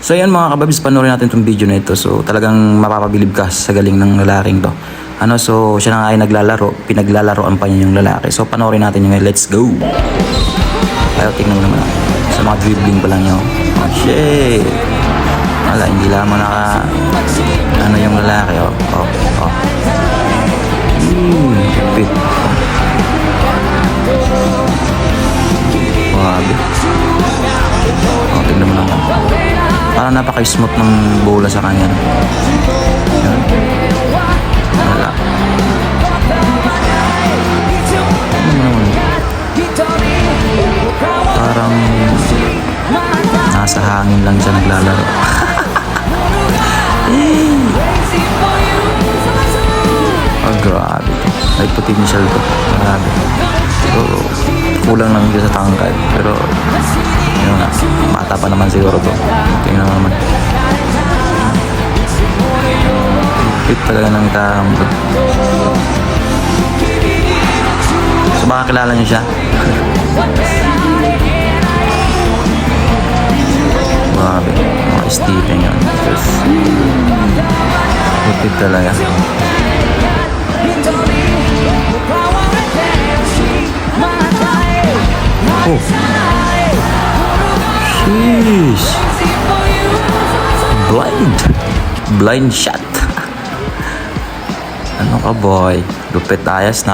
So yan mga kababs, panoorin natin itong video na ito. So talagang mapapabilib ka sa galing ng lalaking to. So siya na nga ay naglalaro, pinaglalaroan pa niya yung lalaki. So panoorin natin yung let's go. Ayaw, tingnan mo naman. Sa mga dribbling pa lang yun. Oh shit. Wala, hindi lamang yung lalaki. Oh. Pit. Grabe. Tingnan mo naman. Parang napaka-smooth ng bola sa kanya. Yan. Wala. Parang nasa hangin lang siya naglalaro. Grabe to. May potential to. Grabe. So, kulang lang siya sa tangkad. Pero, yun nga. Bata pa naman siguro to. Tingnan naman. Fit talaga ng tambot. So, baka kilala niyo siya? Grabe. Mga Stephen yun. Fit talaga. Oh. Sheesh. Blind shot. Ano ka boy? Lupit ayos,